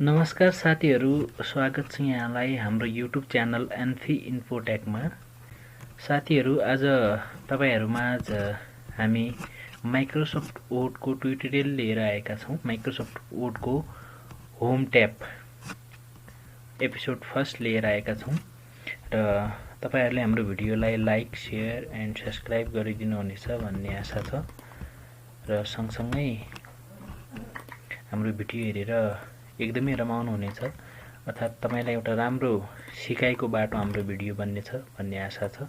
नमस्कार साथीहरू, स्वागत छ यहाँलाई हाम्रो युट्युब च्यानल एन्फी इन्फोटेकमा। साथीहरू, आज तपाईहरुमाझ हामी माइक्रोसफ्ट वर्डको ट्युटोरियल लिएर आएका छौं। माइक्रोसफ्ट वर्डको होम ट्याब एपिसोड फर्स्ट लिएर आएका छौं र तपाईहरुले हाम्रो भिडियोलाई लाइक, शेयर एन्ड सब्स्क्राइब गरिदिनु हुनेछ भन्ने आशा छ र सँगसँगै हाम्रो भिडियो हेरेर एकदमै रमाउनु हुनेछ, अर्थात् तपाईलाई एउटा राम्रो सिकाइको बाटो हाम्रो भिडियो बन्नेछ भन्ने आशा छ।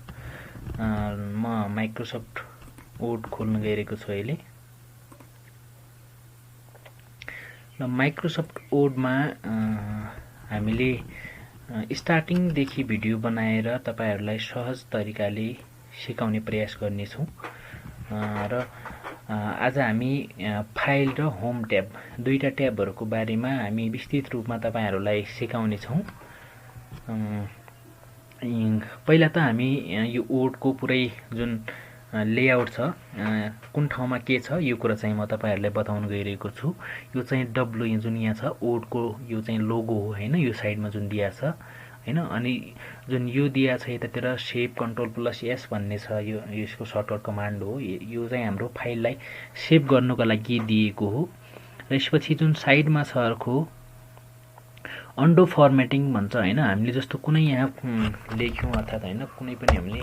म माइक्रोसफ्ट वर्ड खोल्न गइरहेको छु अहिले र माइक्रोसफ्ट वर्डमा हामीले स्टार्टिङ देखि भिडियो बनाएर तपाईहरुलाई सहज तरिकाले सिकाउने प्रयास गर्नेछौं र आज हामी फाइल र होम ट्याब दुईटा ट्याबहरुको बारेमा हामी विस्तृत रूपमा तपाईहरुलाई सिकाउने छौं। पहिला त हामी यो वर्डको पुरै जुन लेआउट छ, कुन ठाउँमा के छ यो कुरा चाहिँ म तपाईहरुलाई बताउन गइरहेको छु। यो चाहिँ डब्लु जुन यहाँ छ वर्डको यो चाहिँ लोगो हो हैन, यो साइडमा जुन दिया छ हैन। अनि जुन यो दिया छ यतातिर सेभ Ctrl+S भन्ने छ, यो यसको सर्टकट कमान्ड हो। यो चाहिँ हाम्रो फाइललाई सेभ गर्नको लागि दिएको हो। र यसपछि जुन साइडमा छ अर्को अन्डो फर्मेटिङ भन्छ हैन। हामीले जस्तो कुनै यहाँ लेख्यौं अर्थात् हैन कुनै पनि हामीले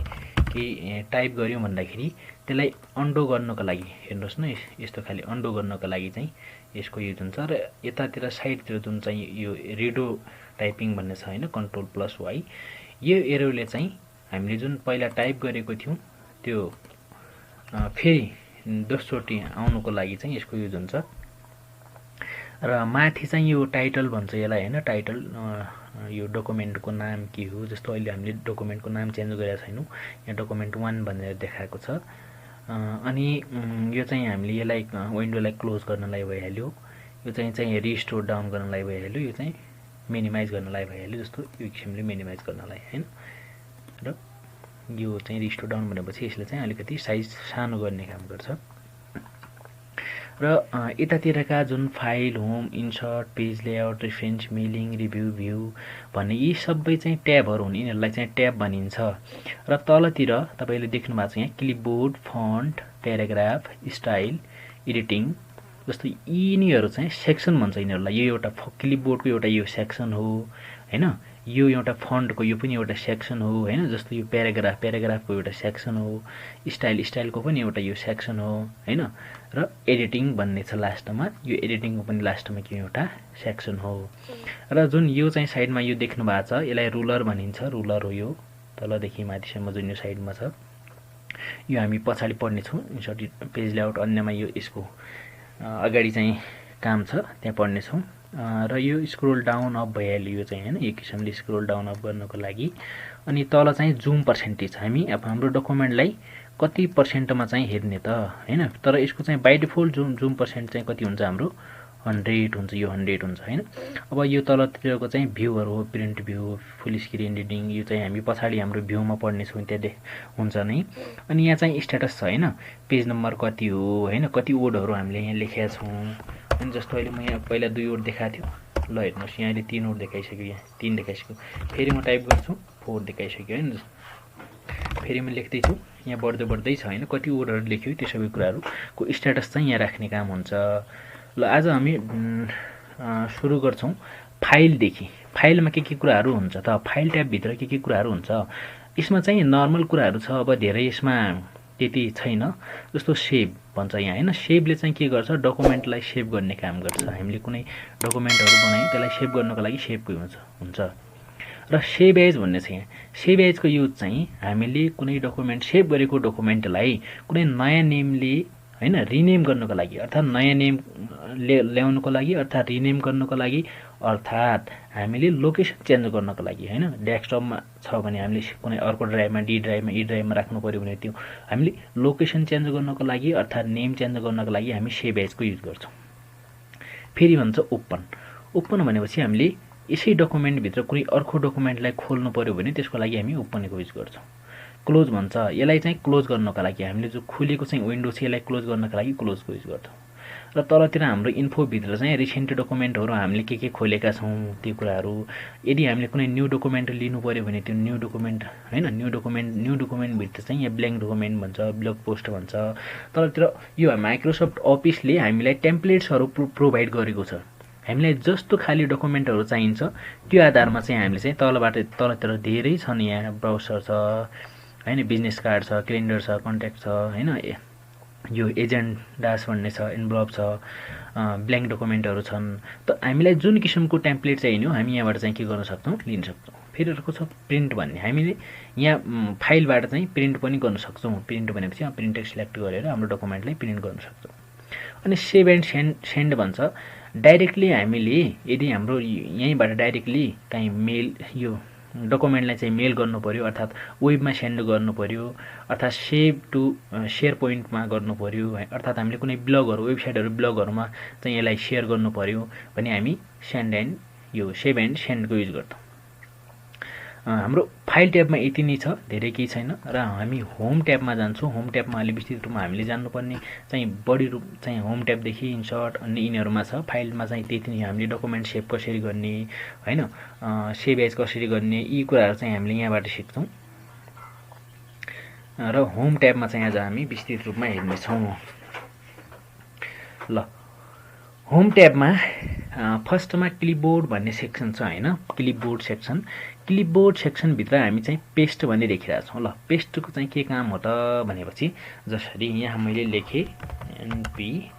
के टाइप गर्यौं भन्दाखेरि त्यसलाई अन्डो गर्नको लागि हेर्नुस् न, यस्तो खाली अन्डो गर्नको लागि चाहिँ यसको युज हुन्छ। र यतातिर साइडतिर जुन चाहिँ यो रिडो टाइपिङ भन्ने छ हैन, Ctrl+Y, यो एरोले चाहिँ हामीले जुन पहिला टाइप गरेको थियौं त्यो फेरि दोस्रोटी आउनको लागि चाहिँ यसको युज हुन्छ। र माथि चाहिँ यो टाइटल भन्छ यसलाई हैन, टाइटल यो डकुमेन्टको नाम के हो। जस्तो अहिले हामीले डकुमेन्टको नाम चेन्ज गरेका छैनौं, यहाँ डकुमेन्ट 1 भनेर देखाएको छ। अनि यो चाहिँ हामीले यसलाई विन्डोलाई क्लोज गर्नलाई भइहाल्यो, यो चाहिँ रिस्टोर डाउन गर्नलाई भइहाल्यो, यो चाहिँ मिनिमाइज गर्नलाई भइहाल्यो। जस्तो यो किसिमले मिनिमाइज गर्नलाई हैन। र यो चाहिँ रिस्टोर डाउन भनेपछि यसले चाहिँ अलिकति साइज सानो गर्ने काम गर्छ। र यतातिरका जुन file, home, insert, page layout, reference, mailing, review, view भन्ने यी सबै चाहिँ ट्याबहरु हुन्। यिनीहरुलाई चाहिँ ट्याब भनिन्छ। र तलतिर तपाईले देख्नु भएको छ यहाँ clipboard, font, paragraph, style, editing जस्तो यिनीहरु चाहिँ सेक्सन भन्छ यिनीहरुलाई। यो एउटा क्लिपबोर्डको एउटा यो सेक्सन हो हैन, यो एउटा फन्टको यो पनि एउटा सेक्सन हो हैन। जस्तो यो प्याराग्राफको एउटा सेक्सन हो, स्टाइलको पनि एउटा यो सेक्सन हो हैन। र एडिटिङ भन्ने छ लास्टमा, यो एडिटिङको पनि लास्टमा के एउटा सेक्सन हो। र जुन यो चाहिँ साइडमा यो देख्नु भएको छ यसलाई रुलर भनिन्छ, रुलर हो यो तलदेखि माथिसम्म जुन यो साइडमा छ। यो हामी पछाडी पढ्ने छौं, इन्सर्ट पेज लेआउट अन्यमा यो यसको अगाडि चाहिँ काम छ त्यहाँ पढ्ने छौं। र यो स्क्रोल डाउन अप भइहाल्यो यो चाहिँ हैन, एक किसिमले स्क्रोल डाउन अप गर्नको लागि। अनि तल चाहिँ जुम पर्सेन्टेज, हामी अब हाम्रो डकुमेन्टलाई कति पर्सेन्टमा चाहिँ हेर्ने त हैन। तर यसको चाहिँ बाइ डिफल्ट जुम पर्सेन्ट चाहिँ कति हुन्छ हाम्रो 100 हुन्छ, यो 100 हुन्छ हैन। अब यो तलतिरको चाहिँ भ्यूहरु हो, प्रिन्ट भ्यू, फुल स्क्रिन रिडिङ, यो चाहिँ हामी पछाडी हाम्रो भ्यूमा पढ्ने छौं त्यहाँ हुन्छ नै। अनि यहाँ चाहिँ स्ट्याटस छ हैन, पेज नम्बर कति हो हैन, कति वर्डहरु हामीले यहाँ लेखेका छौं। अनि जस्तो अहिले म यहाँ पहिला 2 वर्ड देखाएको थियो, ल हेर्नुस् यहाँ अहिले 3 वर्ड देखाइसक्यो, यहाँ 3 देखाइसक्यो। फेरि म टाइप गर्छु 4 देखाइसक्यो हैन। फेरि म लेख्दै छु, यहाँ बढ्दै छ हैन, कति वर्डहरु लेख्यो त्यो सबै कुराहरुको स्ट्याटस चाहिँ यहाँ राख्ने काम हुन्छ। ल आज हामी सुरु गर्छौं फाइलदेखि। फाइलमा के कुराहरु हुन्छ त, फाइल ट्याब भित्र के कुराहरु हुन्छ। यसमा चाहिँ नर्मल कुराहरु छ, अब धेरै यसमा त्यति छैन। जस्तो सेभ भन्छ यहाँ हैन, सेभले चाहिँ के गर्छ, डकुमेन्टलाई सेभ गर्ने काम गर्छ। हामीले कुनै डकुमेन्टहरु बनायौं त्यसलाई सेभ गर्नको लागि सेभको हुन्छ। र सेभ एज भन्ने छ यहाँ, सेभ एजको युज चाहिँ हामीले कुनै डकुमेन्ट सेभ गरेको डकुमेन्टलाई कुनै नयाँ नेमले हैन रिनेम गर्नको लागि, अर्थात् नयाँ नेम ल्याउनको लागि, अर्थात् रिनेम गर्नको लागि, अर्थात् हामीले लोकेसन चेन्ज गर्नको लागि हैन। डेस्कटपमा छ भने हामीले कुनै अर्को ड्राइभमा, डी ड्राइभमा, ई ड्राइभमा राख्नु पर्यो भने त्यो हामीले लोकेसन चेन्ज गर्नको लागि अर्थात् नेम चेन्ज गर्नको लागि हामी सेभ एजको युज गर्छौं। फेरि भन्छ ओपन। ओपन भनेपछि हामीले यसै डकुमेन्ट भित्र कुनै अर्को डकुमेन्टलाई खोल्नु पर्यो भने त्यसको लागि हामी ओपनको युज गर्छौं। क्लोज भन्छ, यसलाई चाहिँ क्लोज गर्नको लागि हामीले जो खुलेको चाहिँ विन्डो छ यसलाई क्लोज गर्नको लागि क्लोजको युज गर्छौं। र तलतिर हाम्रो इन्फोभित्र चाहिँ रिसेन्ट डकुमेन्टहरू हामीले के खोलेका छौँ त्यो कुराहरू। यदि हामीले कुनै न्यू डकुमेन्ट लिनु पऱ्यो भने त्यो न्यू डकुमेन्ट होइन, न्यू डकुमेन्टभित्र चाहिँ यहाँ ब्ल्याङ्क डकुमेन्ट भन्छ, ब्लग पोस्ट भन्छ। तलतिर यो माइक्रोसफ्ट अफिसले हामीलाई टेम्प्लेट्सहरू प्रोभाइड गरेको छ। हामीलाई जस्तो खाली डकुमेन्टहरू चाहिन्छ त्यो आधारमा चाहिँ हामीले चाहिँ तलतिर धेरै छन्। यहाँ ब्राउजर छ होइन, बिजनेस कार्ड छ, क्यालेन्डर छ, कन्ट्याक्ट छ होइन, यो एजेन्डास भन्ने छ, एन्भलप छ, ब्ल्याङ्क डकुमेन्टहरू छन्। त हामीलाई जुन किसिमको टेम्प्लेट चाहिने हो हामी यहाँबाट चाहिँ के गर्न सक्छौँ, लिन सक्छौँ। फेरि अर्को छ प्रिन्ट भन्ने, हामीले यहाँ फाइलबाट चाहिँ प्रिन्ट पनि गर्न सक्छौँ। प्रिन्ट भनेपछि प्रिन्ट सिलेक्ट गरेर हाम्रो डकुमेन्टलाई प्रिन्ट गर्न सक्छौँ। अनि सेभ एन्ड सेन्ड भन्छ, डाइरेक्टली हामीले यदि हाम्रो यहीँबाट डाइरेक्टली कहीँ मेल यो डकुमेन्टलाई चाहिँ मेल गर्नु पऱ्यो, अर्थात् वेबमा सेन्ड गर्नु पऱ्यो, अर्थात् सेभ टु सेयर पोइन्टमा गर्नु पऱ्यो, अर्थात् हामीले कुनै ब्लगहरू वेबसाइटहरू ब्लगहरूमा चाहिँ यसलाई सेयर गर्नु पऱ्यो भने हामी सेभ एन्ड सेन्डको युज गर्छौँ। हाम्रो फाइल ट्याबमा यति नै छ, धेरै केही छैन। र हामी होम ट्याबमा जान्छौँ। होम ट्याबमा अलि विस्तृत रूपमा हामीले जान्नुपर्ने चाहिँ बढी रूप चाहिँ होम ट्याबदेखि इन्सर्ट अन्य यिनीहरूमा छ। फाइलमा चाहिँ त्यति नै, हामीले डकुमेन्ट सेभ कसरी गर्ने होइन, सेभ एज कसरी गर्ने, यी कुराहरू चाहिँ हामीले यहाँबाट सिक्छौँ। र होम ट्याबमा चाहिँ आज हामी विस्तृत रूपमा हेर्नेछौँ। ल, होम ट्याबमा फर्स्टमा क्लिपबोर्ड भन्ने सेक्सन छ होइन, क्लिपबोर्ड सेक्सन। क्लिपबोर्ड सेक्सनभित्र हामी चाहिँ पेस्ट भन्ने देखिरहेको छौँ। ल, पेस्टको चाहिँ के काम हो त भनेपछि जसरी यहाँ मैले लेखेँ एनपी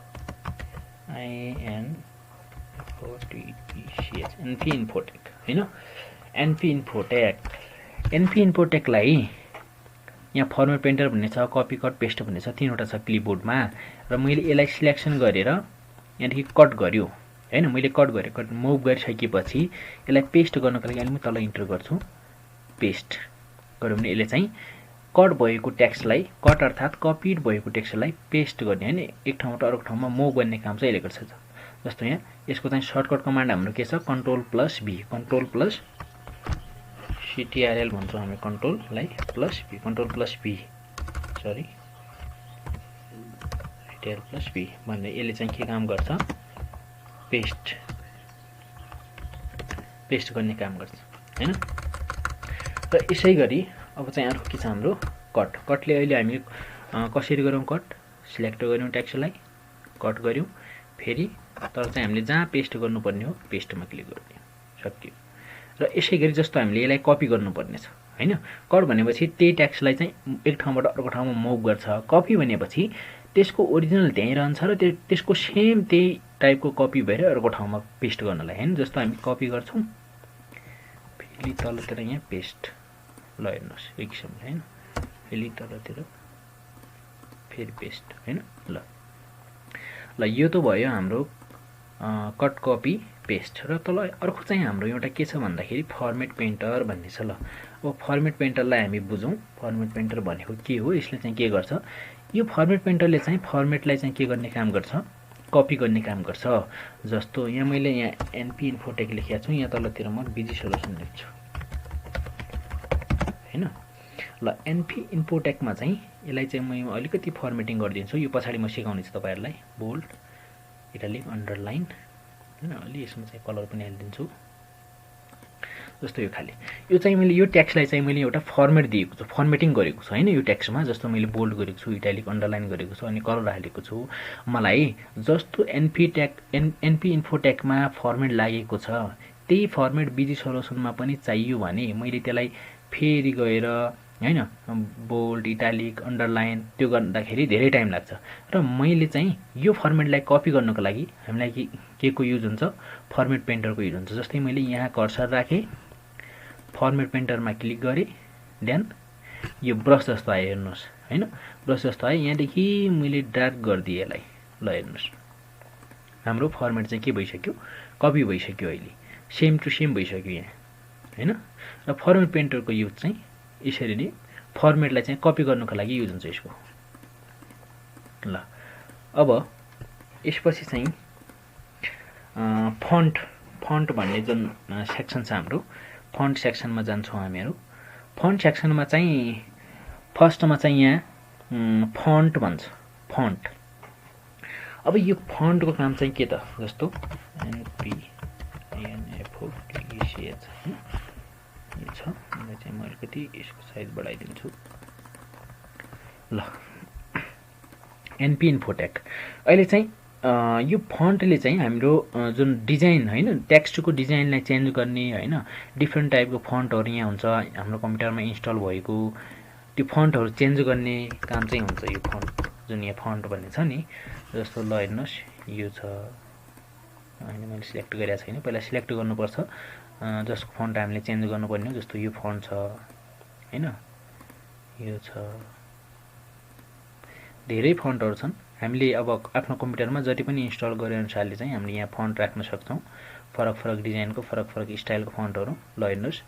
इन्फोटेक होइन, एनपी इन्फोटेकलाई यहाँ फर्मेट पेन्टर भन्ने छ, कपी कट पेस्ट भन्ने छ, तीनवटा छ क्लिपबोर्डमा। र मैले यसलाई सिलेक्सन गरेर यहाँदेखि कट गर्यो होइन, मैले कट गरेँ, मुभ गरिसकेपछि यसलाई पेस्ट गर्नको लागि अहिले म तल इन्टर गर्छु। पेस्ट गऱ्यो भने यसले चाहिँ कट भएको टेक्स्टलाई, कट अर्थात् कपिड भएको टेक्स्टलाई पेस्ट गर्ने होइन, एक ठाउँबाट अर्को ठाउँमा मुभ गर्ने काम चाहिँ यसले गर्छ। जस्तो यहाँ यसको चाहिँ सर्टकट कमान्ड हाम्रो के छ, कन्ट्रोल+V, कन्ट्रोल+ CTRL भन्छौँ हामी, कन्ट्रोललाई +V, कन्ट्रोल+V सरी CTRL+V भन्ने यसले चाहिँ के काम गर्छ, पेस्ट गर्ने काम गर्छ होइन। र यसै गरी अब चाहिँ अर्को के छ हाम्रो कटले अहिले हामीले कसरी गरौँ, कट सिलेक्ट गऱ्यौँ, टेक्स्टलाई कट गऱ्यौँ, फेरि तर चाहिँ हामीले जहाँ पेस्ट गर्नुपर्ने हो पेस्टमा क्लिक गरिदियौँ, सक्यो। र यसै गरी जस्तो हामीले यसलाई कपी गर्नुपर्ने छ होइन, कट भनेपछि त्यही टेक्स्टलाई चाहिँ एक ठाउँबाट अर्को ठाउँमा मुभ गर्छ। कपी भनेपछि त्यसको ओरिजिनल त्यहीँ रहन्छ र त्यसको सेम त्यही टाइपको कपी भएर अर्को ठाउँमा पेस्ट गर्नलाई होइन। जस्तो हामी कपी गर्छौँ, फेरि तलतिर यहाँ पेस्ट, ल हेर्नुहोस् एक किसिमले होइन, फेरि तलतिर फेरि पेस्ट होइन। ल यो त भयो हाम्रो कट कपी पेस्ट। र तल अर्को चाहिँ हाम्रो एउटा के छ भन्दाखेरि फर्मेट पेन्टर भन्ने छ। ल, अब फर्मेट पेन्टरलाई हामी बुझौँ। फर्मेट पेन्टर भनेको के हो, यसले चाहिँ के गर्छ, यो फर्मेट पेन्टरले चाहिँ फर्मेटलाई चाहिँ के गर्ने काम गर्छ, कपी गर्ने काम गर्छ। जस्तो यहाँ मैले यहाँ एनपी इन्फोटेक लेखेको छु, यहाँ तलतिर म बिजी सोल्युसन लेख्छु होइन। ल, एनपी इन्फोटेकमा चाहिँ यसलाई चाहिँ म अलिकति फर्मेटिङ गरिदिन्छु, यो पछाडि म सिकाउने छु तपाईँहरूलाई। बोल्ड, इटालिक, अन्डरलाइन होइन, अलि यसमा चाहिँ कलर पनि हालिदिन्छु। जस्तो यो खाले यो चाहिँ मैले यो टेक्स्टलाई चाहिँ मैले एउटा फर्मेट दिएको छु, फर्मेटिङ गरेको छु होइन। यो टेक्स्टमा जस्तो मैले बोल्ड गरेको छु, इटालिक, अन्डरलाइन गरेको छु अनि कलर हालेको छु। मलाई जस्तो एनपी इन्फोटेकमा फर्मेट लागेको छ त्यही फर्मेट बिजी सोल्युसनमा पनि चाहियो भने मैले त्यसलाई फेरि गएर होइन बोल्ड, इटालिक, अन्डरलाइन त्यो गर्दाखेरि धेरै टाइम लाग्छ। र मैले चाहिँ यो फर्मेटलाई कपी गर्नको लागि हामीलाई के को युज हुन्छ, फर्मेट पेन्टरको युज हुन्छ। जस्तै मैले यहाँ कर्सर राखेँ, फर्मेट पेन्टरमा क्लिक गरेँ, देन यो ब्रस जस्तो आयो हेर्नुहोस् होइन, ब्रस जस्तो आयो, यहाँदेखि मैले ड्र्याग गरिदिएँ यसलाई। ल हेर्नुहोस् हाम्रो फर्मेट चाहिँ के भइसक्यो, कपी भइसक्यो, अहिले सेम टु सेम भइसक्यो यहाँ होइन। र फर्मेट पेन्टरको युज चाहिँ यसरी नै फर्मेटलाई चाहिँ कपी गर्नको लागि युज हुन्छ यसको। ल, अब यसपछि चाहिँ फन्ट भन्ने जुन सेक्सन छ हाम्रो, फन्ट सेक्सनमा जान्छौँ हामीहरू। फन्ट सेक्सनमा चाहिँ फर्स्टमा चाहिँ यहाँ फन्ट भन्छ, फन्ट। अब यो फन्टको काम चाहिँ के त, जस्तो NPINFOTECH यो छ। यसलाई चाहिँ म अलिकति यसको साइज बढाइदिन्छु। ल NP इन्फोटेक अहिले चाहिँ यो फन्टले चाहिँ हाम्रो जुन डिजाइन हैन, टेक्स्टको डिजाइनलाई चेन्ज गर्ने हैन, डिफ्रेन्ट टाइपको फन्टहरू यहाँ हुन्छ हाम्रो कम्प्युटरमा इन्स्टल भएको, त्यो फन्टहरू चेन्ज गर्ने काम चाहिँ हुन्छ यो फन्ट, जुन यहाँ फन्ट भन्ने छ नि। जस्तो ल हेर्नुहोस् यो छ हैन, मैले सिलेक्ट गरेको छैन, पहिला सिलेक्ट गर्नुपर्छ जसको फन्ट हामीले चेन्ज गर्नुपर्ने हो। जस्तो यो फन्ट छ हैन, यो छ, धेरै फन्टहरू छन्। हामीले अब आफ्नो कम्प्युटरमा जति पनि इन्स्टल गरे अनुसारले चाहिँ हामीले यहाँ फन्ट राख्न सक्छौँ, फरक फरक डिजाइनको फरक फरक स्टाइलको फन्टहरू। ल हेर्नुहोस्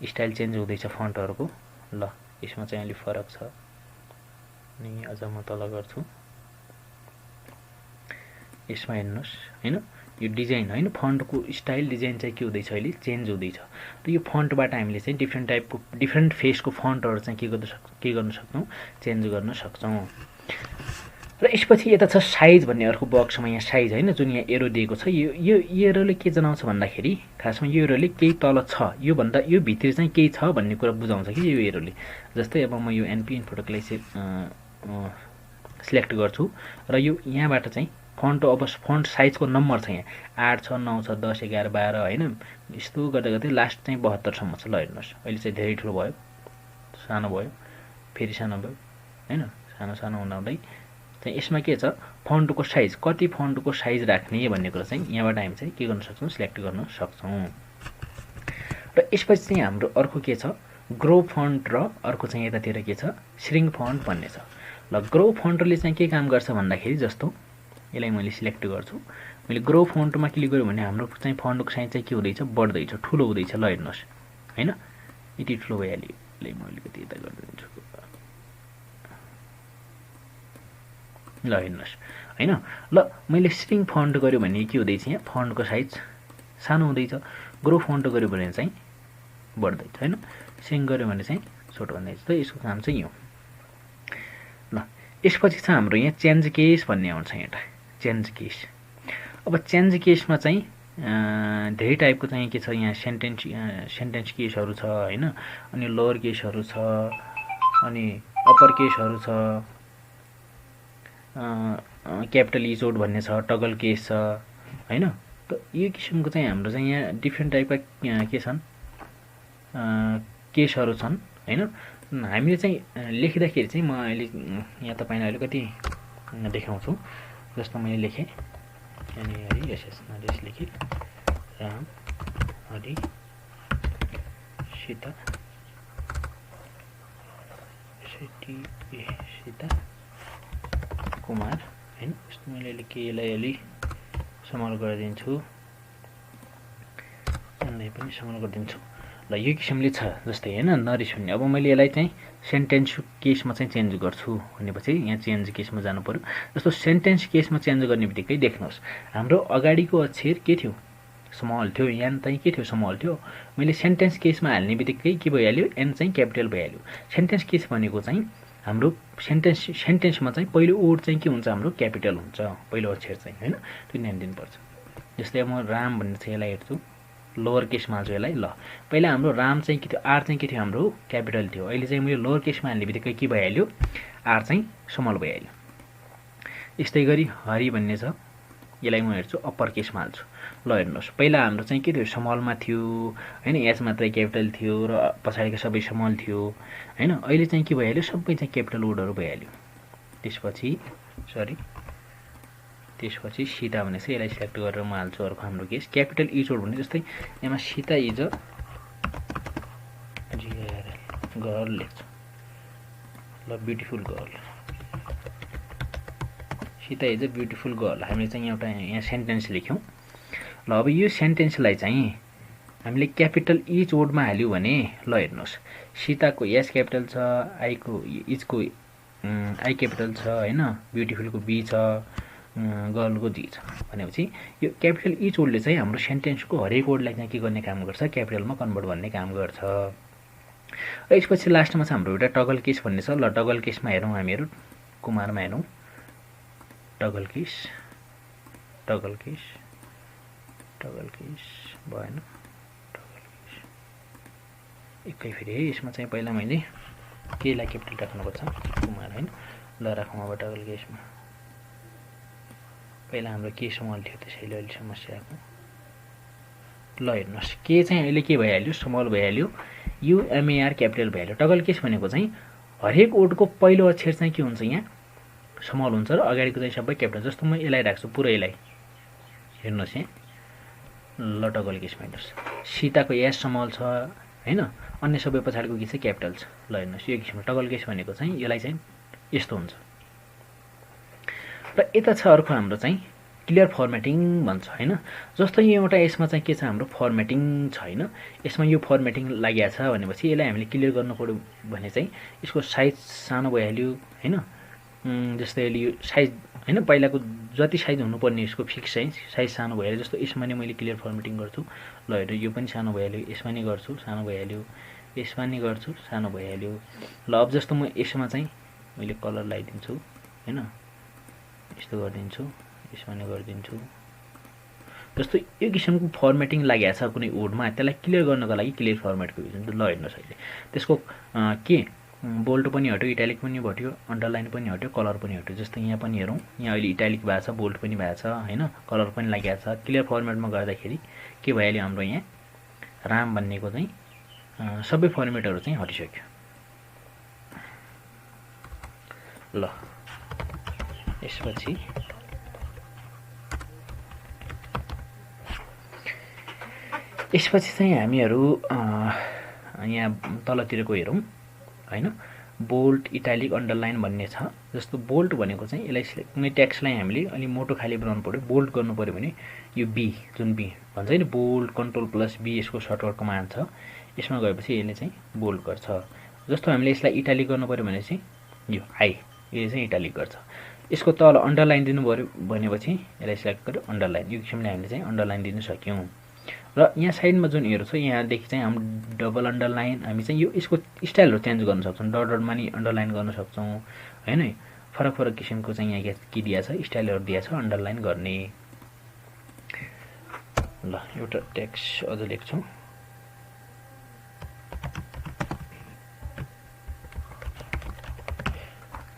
स्टाइल चेन्ज हुँदैछ फन्टहरूको। ल यसमा चाहिँ अलि फरक छ, अनि अझ म तल गर्छु, यसमा हेर्नुहोस् हैन, यो डिजाइन हैन, फन्टको स्टाइल डिजाइन चाहिँ के हुँदैछ अहिले चेन्ज हुँदैछ। र यो फन्टबाट हामीले चाहिँ डिफ्रेन्ट टाइपको डिफ्रेन्ट फेसको फन्टहरू चाहिँ के गर्न सक्छौँ, चेन्ज गर्न सक्छौँ। र यसपछि यता छ साइज भन्ने अर्को बक्समा, यहाँ साइज हैन, जुन यहाँ एरो दिएको छ। यो एरोले के जनाउँछ भन्दाखेरि खासमा यो एरोले केही तल छ, यो भन्दा यो भित्र चाहिँ केही छ भन्ने कुरा बुझाउँछ कि यो एरोले। जस्तै अब म यो NP इन्फोटेकलाई सिलेक्ट गर्छु र यो यहाँबाट चाहिँ फन्ट, अब फन्ट साइजको नम्बर छ यहाँ 8 छ 9 छ 10 11 12 हैन, यस्तो गर्दै गर्दै लास्ट चाहिँ 72 सम्म छ। ल हेर्नुहोस् अहिले चाहिँ धेरै ठुलो भयो, सानो भयो, फेरि सानो भयो हैन, सानो सानो हुँदै चाहिँ यसमा के छ, फन्टको साइज कति, फन्टको साइज राख्ने भन्ने कुरा चाहिँ यहाँबाट हामी चाहिँ के गर्न सक्छौँ, सिलेक्ट गर्न सक्छौँ। र यसपछि चाहिँ हाम्रो अर्को के छ, ग्रो फन्ट, र अर्को चाहिँ यतातिर के छ, श्रिङ्क फन्ट भन्ने छ। ल ग्रो फन्टले चाहिँ के काम गर्छ भन्दाखेरि जस्तो यसलाई मैले सिलेक्ट गर्छु, मैले ग्रो फन्टमा क्लिक गरेँ भने हाम्रो चाहिँ फन्टको साइज चाहिँ के हुँदैछ, बढ्दैछ, ठुलो हुँदैछ। ल हेर्नुहोस् हैन, यति ठुलो भइहाल्यो, यसलाई म अलिकति यता गरिदिन्छु। ल हेर्नुहोस् हैन, ल मैले श्रिङ्क फन्ट गर्यो भने के हुँदैछ, यहाँ फन्टको साइज सानो हुँदैछ, ग्रो फन्ट गर्यो भने चाहिँ बढ्दैछ हैन, श्रिङ्क गर्यो भने चाहिँ छोटो हुँदैछ। त यसको काम चाहिँ यो। ल यसपछि चाहिँ हाम्रो यहाँ चेन्ज केस भन्ने आउँछ, एउटा चेन्ज केस। अब चेन्ज केसमा चाहिँ धेरै टाइपको चाहिँ के छ, यहाँ सेन्टेन्स केसहरू छ हैन, अनि लोअर केसहरू छ, अनि अप्पर केसहरू छ, क्यापिटल इजोड भन्ने छ, टगल केस छ हैन। त यो किसिमको चाहिँ हाम्रो चाहिँ यहाँ डिफ्रेन्ट टाइपका के छन्, केसहरू छन् हैन। हामीले चाहिँ लेख्दाखेरि चाहिँ म अहिले यहाँ तपाईँलाई अलिकति देखाउँछु। जस्तो मैले लेखेँ हरि एसएस नरेश लेखेँ, राम हरि सीता सीता कुमार हैन, यस्तो मैले लेखेँ। यसलाई अलि समल गरिदिन्छु, यसलाई पनि समल गरिदिन्छु। ल यो किसिमले छ जस्तै हैन, नरिस भन्ने। अब मैले यसलाई चाहिँ सेन्टेन्स केसमा चाहिँ चेन्ज गर्छु भनेपछि यहाँ चेन्ज केसमा जानु पर्यो। जस्तो सेन्टेन्स केसमा चेन्ज गर्ने बित्तिकै देख्नुहोस् हाम्रो अगाडिको अक्षर के थियो, स्मल थियो, एन चाहिँ के थियो, स्मल थियो। मैले सेन्टेन्स केसमा हाल्ने बित्तिकै के भइहाल्यो, एन चाहिँ क्यापिटल भइहाल्यो। सेन्टेन्स केस भनेको चाहिँ हाम्रो सेन्टेन्समा चाहिँ पहिलो वर्ड चाहिँ के हुन्छ, हाम्रो क्यापिटल हुन्छ, पहिलो अक्षर चाहिँ हैन, त्यो ध्यान दिनुपर्छ। जस्तै अब म राम भन्ने चाहिँ यसलाई हेर्छु, लोअर केसमा हाल्छु यसलाई। ल पहिला हाम्रो राम चाहिँ के थियो, आर चाहिँ के थियो, हाम्रो क्यापिटल थियो। अहिले चाहिँ मैले लोअर केसमा हाल्ने बित्तिकै के भइहाल्यो, आर चाहिँ स्मल भइहाल्यो। यस्तै गरी हरि भन्ने छ, यसलाई म हेर्छु अप्पर केसमा हाल्छु। ल हेर्नुहोस् पहिला हाम्रो चाहिँ के थियो, स्मलमा थियो हैन, एच मात्रै क्यापिटल थियो र पछाडिको सबै स्मल थियो हैन। अहिले चाहिँ के भइहाल्यो, सबै चाहिँ क्यापिटल वर्डहरू भइहाल्यो। त्यसपछि सीता भने चाहिँ यसलाई सिलेक्ट गरेर म हाल्छु अर्को हाम्रो केस क्यापिटल इज वर्ड भने। जस्तै यहाँ सीता इज अ गर्ल लेख्छु, ल beautiful girl, Sita is a beautiful girl. हामीले चाहिँ एउटा यहाँ सेन्टेन्स लेख्यौँ। ल अब यो सेन्टेन्सलाई चाहिँ हामीले क्यापिटल इज वर्डमा हाल्यौँ भने ल हेर्नुहोस् सीताको एस क्यापिटल छ, आईको इजको आई क्यापिटल छ हैन, ब्युटिफुलको बी छ, गर्लको जी छ भनेपछि यो क्यापिटल इज वर्डले चाहिँ हाम्रो सेन्टेन्सको हरेक वर्डलाई चाहिँ के गर्ने काम गर्छ, क्यापिटलमा कन्भर्ट गर्ने काम गर्छ। र यसपछि लास्टमा चाहिँ हाम्रो एउटा टगल केस भन्ने छ। ल टगल केसमा हेरौँ हामीहरू, कुमारमा हेरौँ टगल केस टगल केस भएन, टगल केस एकै फेरि है। यसमा चाहिँ पहिला मैले केलाई क्यापिटल राख्नुपर्छ, कुमार होइन। ल राखौँ अब टगल केसमा। पहिला हाम्रो के स्मल थियो, त्यसैले अहिले समस्या आएको। ल हेर्नुहोस्, के चाहिँ अहिले के भइहाल्यो, स्मल भइहाल्यो, युएमएआर क्यापिटल भइहाल्यो। टगल केस भनेको चाहिँ हरेक वर्डको पहिलो अक्षर चाहिँ के हुन्छ, यहाँ स्मल हुन्छ र अगाडिको चाहिँ सबै क्यापिटल। जस्तो म यसलाई राख्छु पुरैलाई, हेर्नुहोस् यहाँ। ल टगल केसमा हेर्नुहोस्, सीताको एस स्मल छ होइन, अन्य सबै पछाडिको के छ क्यापिटल छ। ल हेर्नुहोस्, यो किसिमको टगल केस भनेको चाहिँ यसलाई चाहिँ यस्तो हुन्छ। र यता छ अर्को हाम्रो चाहिँ क्लियर फर्मेटिङ भन्छ होइन। जस्तो यो एउटा यसमा चाहिँ के छ, हाम्रो फर्मेटिङ छ होइन। यसमा यो फर्मेटिङ लागेको छ भनेपछि यसलाई हामीले क्लियर गर्नु पर्यो भने चाहिँ यसको साइज सानो भइहाल्यो होइन। जस्तै अहिले यो साइज होइन, पहिलाको जति साइज हुनुपर्ने यसको फिक्स साइज सानो भइहाल्यो। जस्तो यसमा नै मैले क्लियर फर्मेटिङ गर्छु, ल हेर्नु यो पनि सानो भइहाल्यो, यसमा नै गर्छु सानो भइहाल्यो, यसमा नै गर्छु सानो भइहाल्यो। ल अब जस्तो म यसमा चाहिँ मैले कलर लगाइदिन्छु होइन, यस्तो गरिदिन्छु, यसमा नै गरिदिन्छु। जस्तो यो किसिमको फर्मेटिङ लागेको छ कुनै वर्डमा, त्यसलाई क्लियर गर्नको लागि क्लियर फर्मेटको युज हुन्छ। ल हेर्नुहोस् अहिले त्यसको के बोल्ड पनि हट्यो, इटालिक पनि हट्यो, अन्डरलाइन पनि हट्यो, कलर पनि हट्यो। जस्तो यहाँ पनि हेरौँ, यहाँ अहिले इटालिक भएको छ, बोल्ड पनि भएको छ होइन, कलर पनि लागेको छ। क्लियर फर्मेटमा गर्दाखेरि के भइहाल्यो, हाम्रो यहाँ राम भन्नेको चाहिँ सबै फर्मेटहरू चाहिँ हटिसक्यो। ल यसपछि चाहिँ हामीहरू यहाँ तलतिरको हेरौँ होइन। बोल्ड इटालिक अन्डरलाइन भन्ने छ। जस्तो बोल्ड भनेको चाहिँ यसलाई कुनै टेक्स्टलाई हामीले अलि मोटो खाले बनाउनु पर्यो, बोल्ड गर्नु पर्यो भने यो बी जुन बी भन्छ नि, बोल्ड कन्ट्रोल प्लस बी यसको सर्टकट कमान्ड छ। यसमा गएपछि यसले चाहिँ बोल्ड गर्छ। जस्तो हामीले यसलाई इटालिक गर्नु पर्यो भने चाहिँ यो आई, यसले चाहिँ इटालिक गर्छ। यसको तल अन्डरलाइन दिनु पर्यो भनेपछि यसलाई सिलेक्ट गर्यो अन्डरलाइन। यो किसिमले हामीले चाहिँ अन्डरलाइन दिन सक्यौँ। र यहाँ साइडमा जुन हेर्नु छ, यहाँदेखि चाहिँ हामी डबल अन्डरलाइन, हामी चाहिँ यो यसको स्टाइलहरू चेन्ज गर्न सक्छौँ। डट डटमा नि अन्डरलाइन गर्न सक्छौँ होइन। फरक फरक किसिमको चाहिँ यहाँ के दिएको छ, स्टाइलहरू दिएको छ अन्डरलाइन गर्ने। ल एउटा टेक्स्ट अझ लेख्छौँ,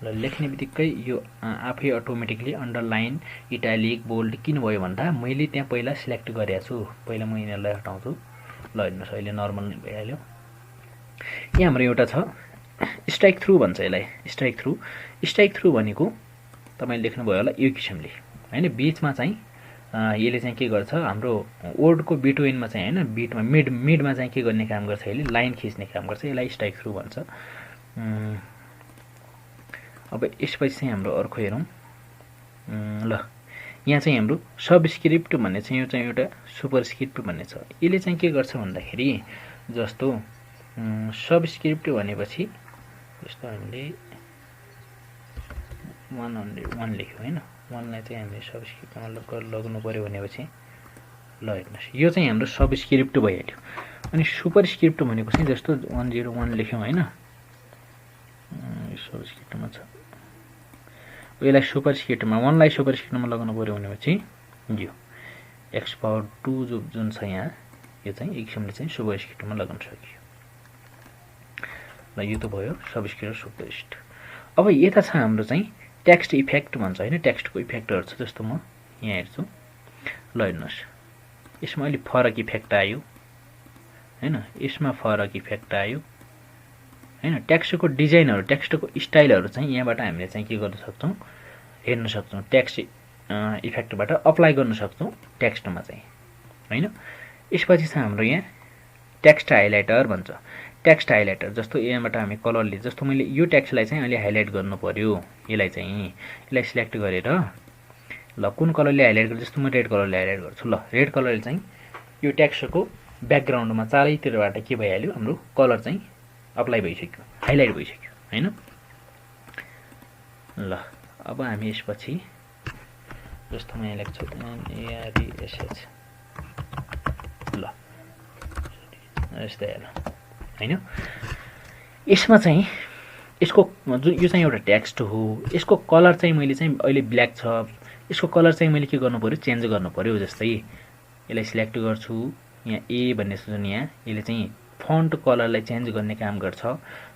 ल लेख्ने बित्तिकै यो आफै अटोमेटिकली अन्डरलाइन इटालिक बोल्ड किन भयो भन्दा मैले त्यहाँ पहिला सिलेक्ट गरेको छु। पहिला म यिनीहरूलाई हटाउँछु। ल हेर्नुहोस् अहिले नर्मल नै भइहाल्यो। यहाँ हाम्रो एउटा छ स्ट्राइक थ्रु भन्छ यसलाई। स्ट्राइक थ्रु भनेको तपाईँले लेख्नुभयो होला यो किसिमले होइन। बिचमा चाहिँ यसले चाहिँ के गर्छ, हाम्रो वर्डको बिटविनमा चाहिँ होइन, बिटमा मिडमा चाहिँ के गर्ने काम गर्छ, यसले लाइन खिच्ने काम गर्छ। यसलाई स्ट्राइक थ्रु भन्छ। अब यसपछि चाहिँ हाम्रो अर्को हेरौँ। ल यहाँ चाहिँ हाम्रो सबस्क्रिप्ट भन्ने चाहिँ यो चाहिँ एउटा सुपरस्क्रिप्ट भन्ने छ। यसले चाहिँ के गर्छ भन्दाखेरि जस्तो सबस्क्रिप्ट भनेपछि जस्तो हामीले 101 लेख्यौँ होइन। 1लाई चाहिँ हामीले सबस्क्रिप्टमा लाग्नु पर्यो भनेपछि ल हेर्नुहोस् यो चाहिँ हाम्रो सबस्क्रिप्ट भइहाल्यो। अनि सुपरस्क्रिप्ट भनेको चाहिँ जस्तो 101 लेख्यौँ होइन, सबस्क्रिप्टमा छ। यसलाई सुपरस्क्रिप्टमा 1लाई सुपरस्क्रिप्टमा लगाउनु पर्यो भनेपछि यो x⁴ जुन छ यहाँ, यो चाहिँ एक किसिमले चाहिँ सुपरस्क्रिप्टमा लगाउन सकियो। ल यो त भयो सबस्क्रिप्ट सुपरस्क्रिप्ट। अब यता छ हाम्रो चाहिँ टेक्स्ट इफेक्ट भन्छ होइन। टेक्स्टको इफेक्टहरू छ। जस्तो म यहाँ हेर्छु, ल हेर्नुहोस् यसमा अलि फरक इफेक्ट आयो होइन, यसमा फरक इफेक्ट आयो होइन। टेक्स्टको डिजाइनहरू, टेक्स्टको स्टाइलहरू चाहिँ यहाँबाट हामीले चाहिँ के गर्न सक्छौँ, हेर्न सक्छौँ। टेक्स्ट इफेक्टबाट अप्लाई गर्न सक्छौँ टेक्स्टमा चाहिँ होइन। यसपछि चाहिँ हाम्रो यहाँ टेक्स्ट हाइलाइटर भन्छ। टेक्स्ट हाइलाइटर जस्तो यहाँबाट हामी कलरले, जस्तो मैले यो टेक्स्टलाई चाहिँ अलि हाइलाइट गर्नु पर्यो, यसलाई सिलेक्ट गरेर ल कुन कलरले हाइलाइट गर्छु, जस्तो म रेड कलरले हाइलाइट गर्छु। ल रेड कलरले चाहिँ यो टेक्स्टको ब्याकग्राउन्डमा चारैतिरबाट के भइहाल्यो, हाम्रो कलर चाहिँ अप्लाई भइसक्यो, हाइलाइट भइसक्यो होइन। ल अब हामी यसपछि जस्तो म यहाँ लेख्छु NARESH, ल यस्तै हेर्नु होइन। यसमा चाहिँ यसको जुन यो चाहिँ एउटा टेक्स्ट हो, यसको कलर चाहिँ मैले चाहिँ अहिले ब्ल्याक छ, यसको कलर चाहिँ मैले के गर्नु पर्यो, चेन्ज गर्नु पर्यो। जस्तै यसलाई सिलेक्ट गर्छु, यहाँ ए भन्ने छ जुन यहाँ यसले चाहिँ फन्ट कलरलाई चेन्ज गर्ने काम गर्छ।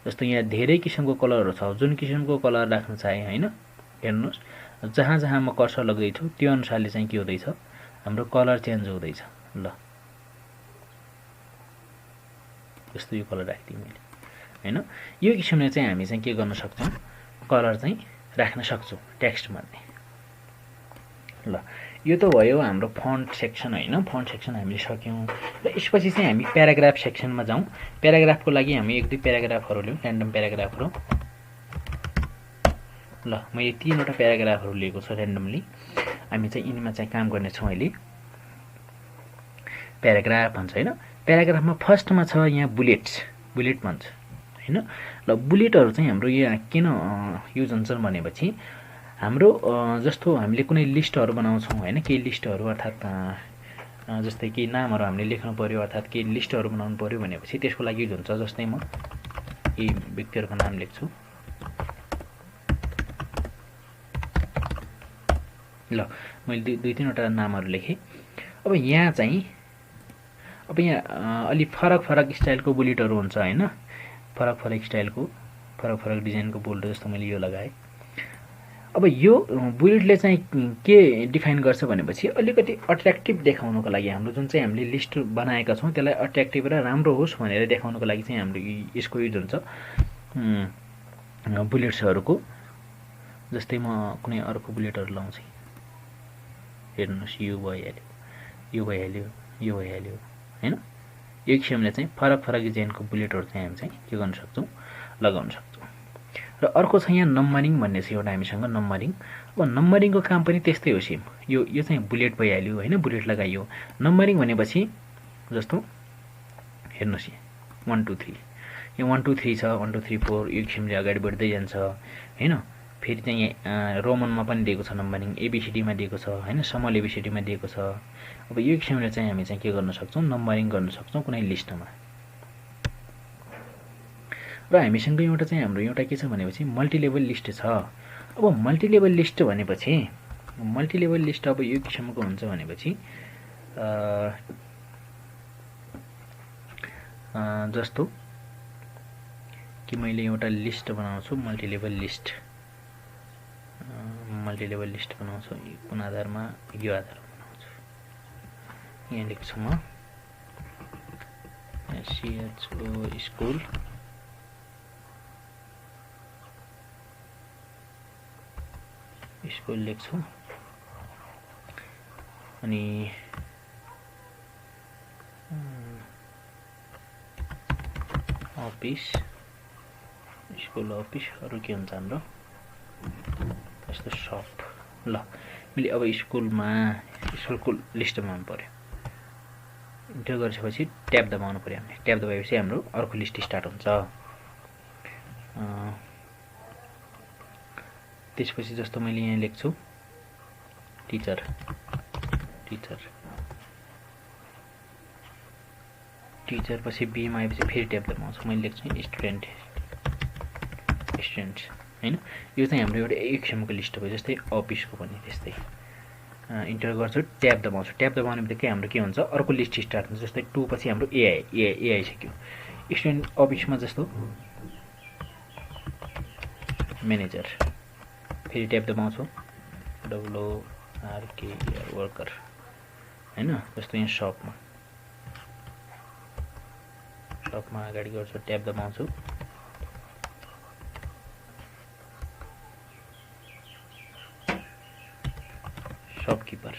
जस्तो यहाँ धेरै किसिमको कलरहरू छ, जुन किसिमको कलर राख्न चाहे हैन, हेर्नुस् जहाँ जहाँ म कर्सर लगाइछु त्यो अनुसारले चाहिँ के हुँदैछ, हाम्रो कलर चेन्ज हुँदैछ। ल जस्तो यो कलर राख्दिएँ मैले हैन। यो किसिमले चाहिँ हामी चाहिँ के गर्न सक्छौँ, कलर चाहिँ राख्न सक्छौँ टेक्स्टमा चाहिँ। ल यो त भयो हाम्रो फन्ट सेक्सन हैन, फन्ट सेक्सन हामीले सक्यौँ। र यसपछि चाहिँ हामी प्याराग्राफ सेक्सनमा जाउँ। प्याराग्राफको लागि हामी एक दुई प्याराग्राफहरू लियौँ, र्यान्डम प्याराग्राफहरू। ल मैले 3 वटा प्याराग्राफहरू लिएको छु र्यान्डमली। हामी चाहिँ यिनमा चाहिँ काम गर्ने छौँ अहिले। प्याराग्राफ भन्छ हैन। प्याराग्राफमा फर्स्टमा छ यहाँ बुलेट्स, बुलेट भन्छ हैन। ल बुलेटहरू चाहिँ हाम्रो यहाँ किन युज हुन्छन् भनेपछि हाम्रो जस्तो हामीले कुनै लिस्टहरू बनाउँछौँ हैन, केही लिस्टहरू अर्थात् जस्तै केही नामहरू हामीले लेख्नु पर्यो अर्थात् केही लिस्टहरू बनाउनु पर्यो भनेपछि त्यसको लागि युज हुन्छ। जस्तै म यी व्यक्तिहरूको नाम लेख्छु। ल मैले दुई तीनवटा नामहरू लेखेँ। अब यहाँ चाहिँ अलि फरक फरक स्टाइलको बुलेटहरू हुन्छ हैन, फरक फरक स्टाइलको फरक फरक डिजाइनको बुलेट। जस्तो मैले यो लगाएँ। अब यो बुलेटले चाहिँ के डिफाइन गर्छ भनेपछि अलिकति अट्र्याक्टिभ देखाउनको लागि हाम्रो जुन चाहिँ हामीले लिस्ट बनाएका छौँ त्यसलाई अट्र्याक्टिभ र राम्रो होस् भनेर देखाउनको लागि चाहिँ हाम्रो यसको युज हुन्छ बुलेट्सहरूको। जस्तै म कुनै अर्को बुलेटहरू लाउँछु, हेर्नुहोस् यो भइहाल्यो, यो भइहाल्यो, यो भइहाल्यो हैन। यो किसिमले चाहिँ फरक फरक डिजाइनको बुलेटहरू चाहिँ हामी चाहिँ के गर्न सक्छौँ, लगाउन सक्छौँ। र अर्को छ यहाँ नम्बरिङ भन्ने छ एउटा हामीसँग, नम्बरिङ। अब नम्बरिङको काम पनि त्यस्तै हो सेम। यो चाहिँ बुलेट भइहाल्यो हैन, बुलेट लगाइयो। नम्बरिङ भनेपछि जस्तो हेर्नुहोस् यहाँ 1 2 3, यो 1 2 3 छ, 1 2 3 4 यो किसिमले अगाडि बढ्दै जान्छ हैन। फेरि चाहिँ यहाँ रोमनमा पनि दिएको छ नम्बरिङ, एबिसिडीमा दिएको छ हैन, स्मल एबिसिडीमा दिएको छ। अब यो किसिमले चाहिँ हामी चाहिँ के गर्न सक्छौँ, नम्बरिङ गर्न सक्छौँ कुनै लिस्टमा। र हामीसँग एउटा चाहिँ हाम्रो एउटा के छ भनेपछि मल्टिलेभल लिस्ट छ। अब मल्टिलेभल लिस्ट भनेपछि मल्टिलेभल लिस्ट अब यो किसिमको हुन्छ भनेपछि जस्तो कि मैले एउटा लिस्ट बनाउँछु, मल्टिलेभल लिस्ट बनाउँछु। कुन आधारमा, यो आधारमा बनाउँछु। यहाँ लेख्छु म CHO स्कुल लेख्छु। अनि अफिस, स्कुल अफिसहरू के हुन्छ हाम्रो यस्तो सप। ल मैले अब स्कुलको लिस्ट बनाउनु पर्यो। इन्टर गरिसकेपछि ट्याब दबाउनु पर्यो हामीले। ट्याब दबाएपछि हाम्रो अर्को लिस्ट स्टार्ट हुन्छ। त्यसपछि जस्तो मैले यहाँ लेख्छु टिचर पछि बीमा आएपछि फेरि ट्याब दबाउँछु। मैले लेख्छु स्टुडेन्ट्स हैन। यो चाहिँ हाम्रो एउटा एक किसिमको लिस्ट भयो। जस्तै अफिसको पनि त्यस्तै इन्टर गर्छु, ट्याब दबाउँछु। ट्याब दबाउने बित्तिकै हाम्रो के हुन्छ, अर्को लिस्ट स्टार्ट हुन्छ। जस्तै 2 पछि हाम्रो ए आइसक्यो। स्टुडेन्ट अफिसमा जस्तो म्यानेजर, फेरि ट्याब दबाउँछु, WORKER वर्कर हैन। जस्तो यहाँ सपमा अगाडि गर्छु, ट्याब दबाउँछु, शपकिपर,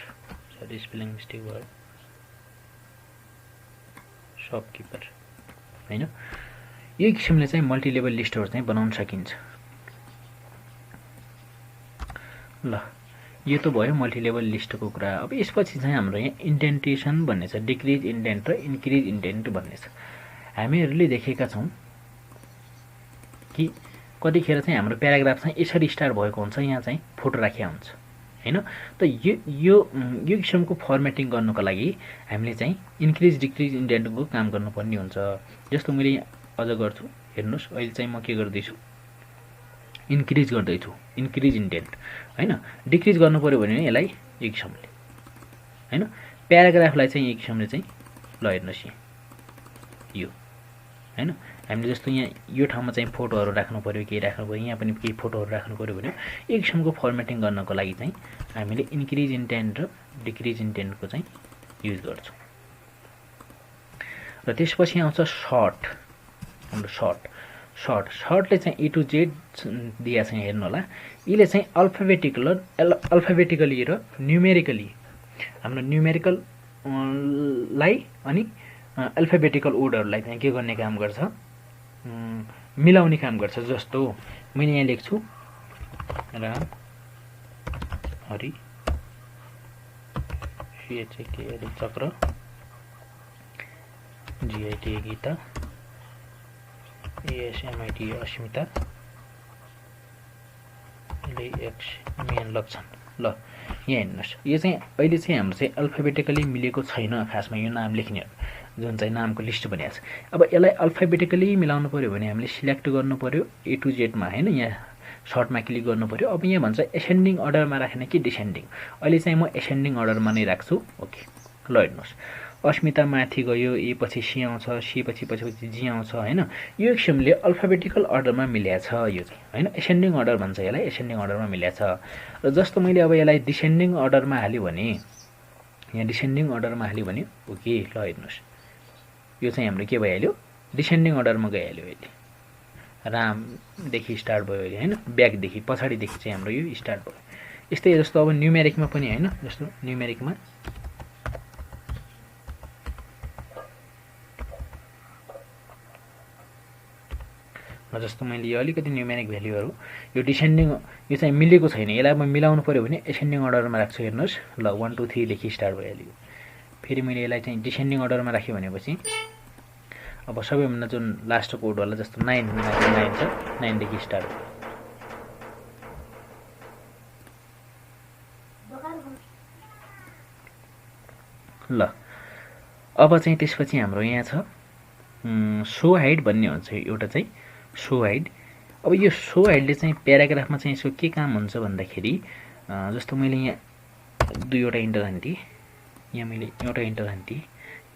सरी स्पेलिङ मिस्टेक भयो, शपकिपर हैन। यो किसिमले चाहिँ मल्टिलेभल लिस्टहरू चाहिँ बनाउन सकिन्छ। ल यो त भयो मल्टिलेभल लिस्टको कुरा। अब यसपछि चाहिँ हाम्रो यहाँ इन्डेन्टेसन भन्ने छ, डिक्रिज इन्डेन्ट र इन्क्रिज इन्डेन्ट भन्ने छ। हामीहरूले देखेका छौँ कि कतिखेर चाहिँ हाम्रो प्याराग्राफ चाहिँ यसरी स्टार्ट भएको हुन्छ, यहाँ चाहिँ फोटो राखिया हुन्छ हैन। त यो किसिमको फर्मेटिङ गर्नको लागि हामीले चाहिँ इन्क्रिज डिक्रिज इन्डेन्टको काम गर्नुपर्ने हुन्छ। जस्तो मैले अझ गर्छु, हेर्नुहोस् अहिले चाहिँ म के गर्दैछु, इन्क्रिज गर्दैछु। इन्क्रिज इन्टेन्ट हैन। डिक्रिज गर्नु पर्यो भने यसलाई यो किसिमले हैन। प्याराग्राफलाई चाहिँ यो किसिमले चाहिँ ल हेर्नुहोस् यो हैन। हामीले जस्तो यहाँ यो ठाउँमा चाहिँ फोटोहरू राख्नु पर्यो, केही राख्नु पर्यो, यहाँ पनि केही फोटोहरू राख्नु पर्यो भने एक किसिमको फर्मेटिङ गर्नको लागि चाहिँ हामीले इन्क्रिज इन्टेन्ट र डिक्रिज इन्टेन्टको चाहिँ युज गर्छौँ। र त्यसपछि आउँछ सर्ट। हाम्रो सर्टले चाहिँ ए टु जेड दिया छ हेर्नु होला। यसले चाहिँ अल्फाबेटिकली र न्युमेरिकली हाम्रो न्युमेरिकललाई अनि अल्फाबेटिकल वर्डहरूलाई चाहिँ के गर्ने काम गर्छ, मिलाउने काम गर्छ। जस्तो मैले यहाँ लेख्छु राम हरि CHAKRI चक्र GIT गीता ASMIT अस्मिता LXMN लक्षण। ल यहाँ हेर्नुहोस् यो चाहिँ अहिले चाहिँ हाम्रो चाहिँ अल्फाबेटिकली मिलेको छैन खासमा यो नाम लेख्ने जुन चाहिँ नामको लिस्ट बनिएको छ। अब यसलाई अल्फाबेटिकली मिलाउनु पर्यो भने हामीले सिलेक्ट गर्नु पर्यो ए टु जेडमा हैन। यहाँ सर्टमा क्लिक गर्नु पर्यो। अब यहाँ भन्छ एसेन्डिङ अर्डरमा राख्ने कि डिसेन्डिङ। अहिले चाहिँ म एसेन्डिङ अर्डरमा नै राख्छु। ओके ल हेर्नुहोस् अस्मिता माथि गयो, ए पछि सी आउँछ, सी पछि जी आउँछ हैन। यो किसिमले अल्फाबेटिकल अर्डरमा मिलेको छ यो चाहिँ हैन। एसेन्डिङ अर्डर भन्छ यसलाई, एसेन्डिङ अर्डरमा मिलेको छ। र जस्तो मैले अब यसलाई डिसेन्डिङ अर्डरमा हाल्यो भने यहाँ डिसेन्डिङ अर्डरमा हाल्यो भने ओके ल हेर्नुहोस् यो चाहिँ हाम्रो के भइहाल्यो डिसेन्डिङ अर्डरमा गइहाल्यो। अहिले रामदेखि स्टार्ट भयो अहिले हैन। ब्याकदेखि पछाडिदेखि चाहिँ हाम्रो यो स्टार्ट भयो। यस्तै जस्तो अब न्युमेरिकमा पनि हैन। जस्तो न्युमेरिकमा जस्तो मैले यो अलिकति न्युमेरिक भ्यालुहरू यो डिसेन्डिङ यो चाहिँ मिलेको छैन। यसलाई म मिलाउनु पर्यो भने एसेन्डिङ अर्डरमा राख्छु। हेर्नुहोस् ल 1 2 3 देखि स्टार्ट भइहाल्यो। फेरि मैले यसलाई चाहिँ डिसेन्डिङ अर्डरमा राखेँ भनेपछि अब सबैभन्दा जुन लास्ट कोड होला जस्तो 9 छ 9 देखि स्टार्ट भयो। ल अब चाहिँ त्यसपछि हाम्रो यहाँ छ सो हाइड भन्ने हुन्छ एउटा चाहिँ सो हाइड। अब यो सो हाइडले चाहिँ प्याराग्राफमा चाहिँ यसको के काम हुन्छ भन्दाखेरि जस्तो मैले यहाँ दुईवटा इन्टर हान्थेँ, यहाँ मैले एउटा इन्टर हान्थेँ,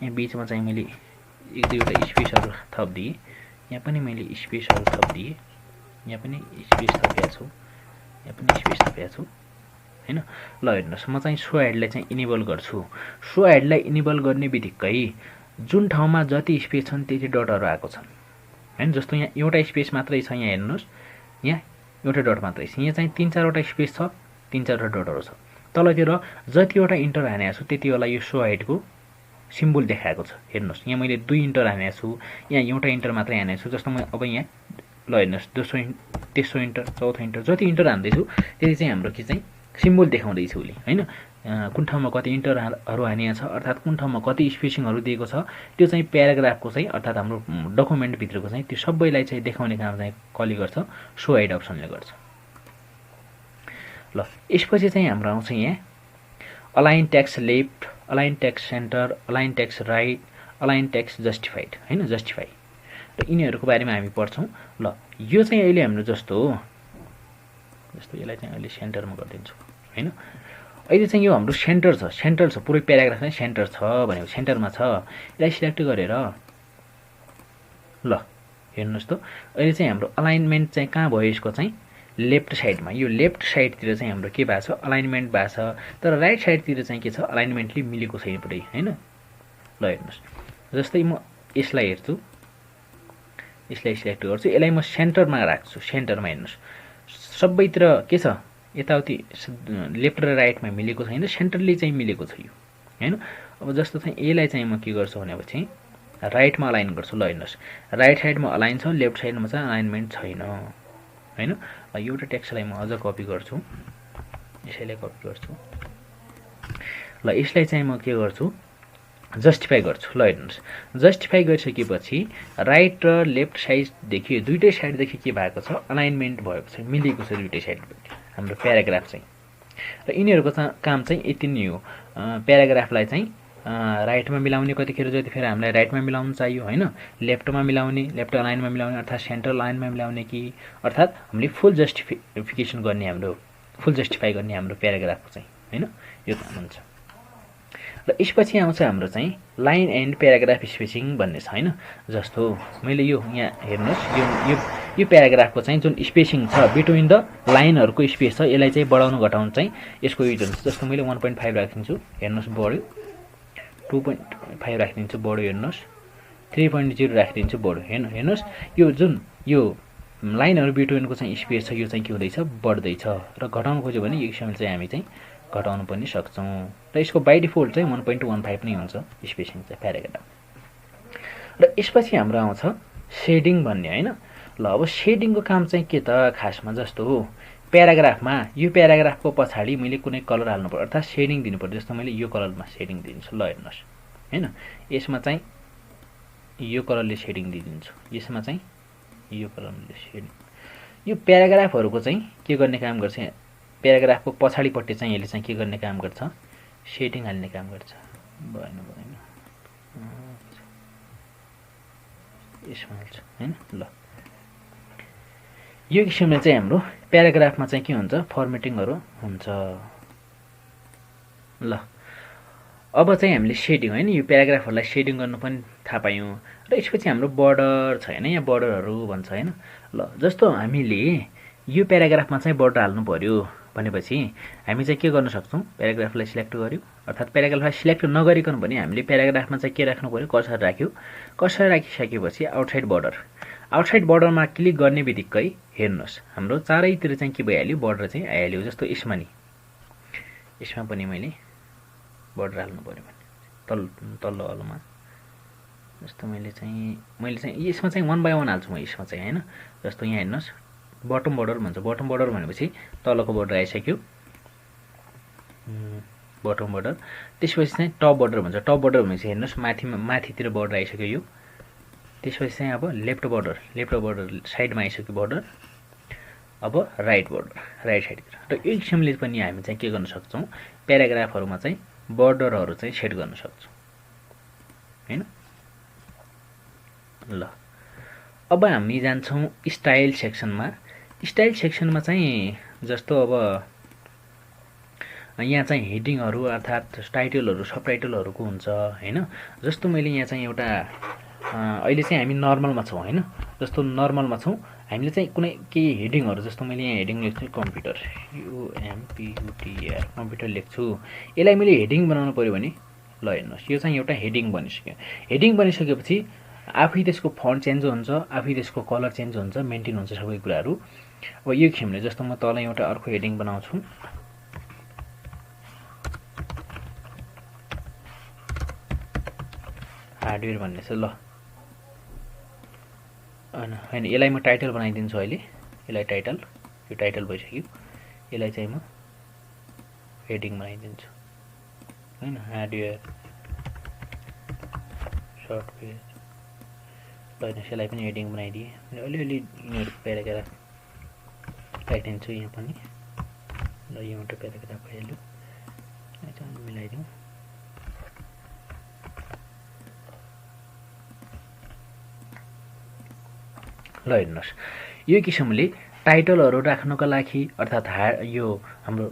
यहाँ बिचमा चाहिँ मैले एक दुईवटा स्पेसहरू थपिदिएँ, यहाँ पनि मैले स्पेसहरू थपिदिएँ, यहाँ पनि स्पेस थपेको छु, यहाँ पनि स्पेस थपेको छु हैन। ल हेर्नुहोस् म चाहिँ सो हाइडलाई चाहिँ इनेबल गर्छु। सो हाइडलाई इनेबल गर्ने बित्तिकै जुन ठाउँमा जति स्पेस छन् त्यति डटहरू आएको छन् हैन। जस्तो यहाँ एउटा स्पेस मात्रै छ, यहाँ हेर्नुहोस् यहाँ एउटा डट मात्रै छ, यहाँ चाहिँ 3-4वटा स्पेस छ, 3-4वटा डटहरू छ। तलतिर जतिवटा इन्टर हानेको छु त्यति बेला यो सो हाइडको सिम्बल देखाएको छ। हेर्नुहोस् यहाँ मैले 2 इन्टर हानेको छु, यहाँ एउटा इन्टर मात्रै हानेको छु। जस्तो म अब यहाँ ल हेर्नुहोस् तेस्रो इन्टर चौथो इन्टर जति इन्टर हान्दैछु त्यति चाहिँ हाम्रो के चाहिँ सिम्बल देखाउँदैछ उसले हैन। कुन ठाउँमा कति इन्टरहरू हानिएको छ अर्थात् कुन ठाउँमा कति स्पेसिङहरू दिएको छ त्यो चाहिँ प्याराग्राफको चाहिँ अर्थात् हाम्रो डकुमेन्टभित्रको चाहिँ त्यो सबैलाई चाहिँ देखाउने काम चाहिँ कसले गर्छ सो हाइड अप्सनले गर्छ। ल यसपछि चाहिँ हाम्रो आउँछ यहाँ align text left, align text centre, align text right, align text justified हैन। जस्टिफाई र यिनीहरूको बारेमा हामी पढ्छौँ। ल यो चाहिँ अहिले हाम्रो जस्तो यसलाई चाहिँ अहिले सेन्टरमा गरिदिन्छु हैन। अहिले चाहिँ यो हाम्रो सेन्टर छ पुरै प्याराग्राफ चाहिँ सेन्टर छ भनेको सेन्टरमा छ। यसलाई सिलेक्ट गरेर ल हेर्नुहोस् त अहिले चाहिँ हाम्रो अलाइनमेन्ट चाहिँ कहाँ भयो यसको चाहिँ लेफ्ट साइडमा। यो लेफ्ट साइडतिर चाहिँ हाम्रो के भएको छ अलाइनमेन्ट भएको छ, तर राइट साइडतिर चाहिँ के छ अलाइनमेन्टले मिलेको छैन पुरै हैन। ल हेर्नुहोस् जस्तै म यसलाई हेर्छु, यसलाई सिलेक्ट गर्छु, यसलाई म सेन्टरमा राख्छु। सेन्टरमा हेर्नुहोस् सबैतिर के छ यताउति लेफ्ट र राइटमा मिलेको छैन, सेन्टरली चाहिँ मिलेको छ यो हैन। अब जस्तो चाहिँ यसलाई चाहिँ म के गर्छु भनेपछि राइटमा अलाइन गर्छु। ल हेर्नुहोस् राइट साइडमा अलाइन छ, लेफ्ट साइडमा चाहिँ अलाइनमेन्ट छैन हैन। एउटा टेक्स्टलाई म अझ कपी गर्छु, यसैलाई कपी गर्छु। ल यसलाई चाहिँ म के गर्छु जस्टिफाई गर्छु। ल हेर्नुहोस् जस्टिफाई गरिसकेपछि राइट र लेफ्ट साइडदेखि दुईटै साइडदेखि के भएको छ अलाइनमेन्ट भएको छ, मिलेको छ दुईटै साइडबाट हाम्रो प्याराग्राफ चाहिँ। र यिनीहरूको काम चाहिँ यति नै हो प्याराग्राफलाई चाहिँ राइटमा मिलाउने कतिखेर जतिखेर हामीलाई राइटमा मिलाउनु चाहियो हैन, लेफ्टमा मिलाउने, लेफ्ट लाइनमा मिलाउने अर्थात् सेन्ट्रल लाइनमा मिलाउने कि अर्थात् हामीले फुल जस्टिफिकेसन गर्ने, हाम्रो फुल जस्टिफाई गर्ने हाम्रो प्याराग्राफको चाहिँ हैन, यो काम हुन्छ। र यसपछि आउँछ हाम्रो चाहिँ लाइन एन्ड प्याराग्राफ स्पेसिङ भन्ने छ हैन। जस्तो मैले यो यहाँ हेर्नुहोस्, यो प्याराग्राफको चाहिँ जुन स्पेसिङ छ बिट्विन द लाइनहरूको स्पेस छ, यसलाई चाहिँ बढाउनु घटाउनु चाहिँ यसको युज हुन्छ। जस्तो मैले 1.5 राखिदिन्छु, हेर्नुहोस् बढ्यो, 2.5 राखिदिन्छु बढ्यो, हेर्नुहोस् 3.0 राखिदिन्छु बढ्यो, हेर्नुहोस् यो जुन यो लाइनहरू बिट्विनको चाहिँ स्पेस छ यो चाहिँ के हुँदैछ, बढ्दैछ। र घटाउनु खोज्यो भने यो किसिमले चाहिँ हामी चाहिँ घटाउनु पनि सक्छौँ। र यसको बाई डिफल्ट चाहिँ 1.15 नै हुन्छ स्पेसिङ चाहिँ प्याराग्राफ। र यसपछि हाम्रो आउँछ सेडिङ भन्ने हैन। ल अब सेडिङको काम चाहिँ के त खासमा, जस्तो हो प्याराग्राफमा यो प्याराग्राफको पछाडि मैले कुनै कलर हाल्नु पर्यो अर्थात् सेडिङ दिनु पर्यो। जस्तो मैले यो कलरमा सेडिङ दिन्छु, ल हेर्नुहोस् हैन, यसमा चाहिँ यो कलरले सेडिङ दिइदिन्छु, यसमा चाहिँ यो कलरले सेडिङ। यो प्याराग्राफहरूको चाहिँ के गर्ने काम गर्छ, प्याराग्राफको पछाडिपट्टि चाहिँ यसले चाहिँ के गर्ने काम गर्छ, सेडिङ हाल्ने काम गर्छ। भएन यसमा हाल्छ हैन। ल यो किसिमले चाहिँ हाम्रो प्याराग्राफमा चाहिँ के हुन्छ, फर्मेटिङहरू हुन्छ। ल अब चाहिँ हामीले सेडिङ हैन, यो प्याराग्राफहरूलाई सेडिङ गर्नु पनि थाहा पायौँ। र यसपछि हाम्रो बर्डर छ हैन, यहाँ बर्डरहरू भन्छ हैन। ल जस्तो हामीले यो प्याराग्राफमा चाहिँ बर्डर हाल्नु पर्यो भनेपछि हामी चाहिँ के गर्न सक्छौँ, प्याराग्राफलाई सिलेक्ट गर्यो, अर्थात् प्याराग्राफलाई सिलेक्ट नगरिकन पनि हामीले प्याराग्राफमा चाहिँ के राख्नु पर्यो, कर्सर राख्यो। कर्सर राखिसकेपछि आउटसाइड बर्डर, आउटसाइड बर्डरमा क्लिक गर्ने बित्तिकै हेर्नुहोस् हाम्रो चारैतिर चाहिँ के भइहाल्यो, बर्डर चाहिँ आइहाल्यो। जस्तो यसमा नि, यसमा पनि मैले बर्डर हाल्नु पर्यो भने तल्लो वालामा, जस्तो मैले चाहिँ यसमा चाहिँ 1 बाई 1 हाल्छु म यसमा चाहिँ हैन। जस्तो यहाँ हेर्नुहोस् बटम बर्डर भन्छ, बटम बर्डर भनेपछि तलको बर्डर आइसक्यो, बटम बर्डर। त्यसपछि चाहिँ टप बर्डर भन्छ, टप बर्डर भनेपछि हेर्नुहोस् माथितिर बर्डर आइसक्यो यो। त्यसपछि चाहिँ अब लेफ्ट बर्डर साइडमा आइसक्यो बर्डर। अब राइट बर्डर, राइट साइडतिर। र यो किसिमले पनि हामी चाहिँ के गर्न सक्छौँ, प्याराग्राफहरूमा चाहिँ बर्डरहरू चाहिँ सेट गर्न सक्छौँ हैन। ल अब हामी जान्छौँ स्टाइल सेक्सनमा। स्टाइल सेक्सनमा चाहिँ जस्तो अब यहाँ चाहिँ हेडिङहरू अर्थात् टाइटलहरू सब टाइटलहरूको हुन्छ हैन। जस्तो मैले यहाँ चाहिँ एउटा अहिले चाहिँ हामी नर्मलमा छौँ हैन। जस्तो नर्मलमा छौँ, हामीले चाहिँ कुनै केही हेडिङहरू, जस्तो मैले यहाँ हेडिङ लेख्छु कम्प्युटर, UMPUTR कम्प्युटर लेख्छु, यसलाई मैले हेडिङ बनाउनु पर्यो भने ल हेर्नुहोस् यो चाहिँ एउटा हेडिङ बनिसक्यो। हेडिङ बनिसकेपछि आफै त्यसको फन्ट चेन्ज हुन्छ, आफै त्यसको कलर चेन्ज हुन्छ, मेन्टेन हुन्छ सबै कुराहरू। अब यो किसिमले जस्तो म तल एउटा अर्को हेडिङ बनाउँछु, हार्डवेयर भन्ने छ। ल होइन यसलाई म टाइटल बनाइदिन्छु अहिले, यसलाई टाइटल, यो टाइटल भइसक्यो, यसलाई चाहिँ म हेडिङ बनाइदिन्छु हैन। हार्डवेयर सफ्टवेयर, ल यसलाई पनि हेडिङ बनाइदिएँ। अलिअलि यिनीहरू प्याराग्राफ राखिदिन्छु यहाँ पनि। ल यो एउटा प्याराग्राफ भइहाल्यो, मिलाइदिउँ। ल हेर्नुहोस् यो किसिमले टाइटलहरू राख्नको लागि अर्थात् यो हाम्रो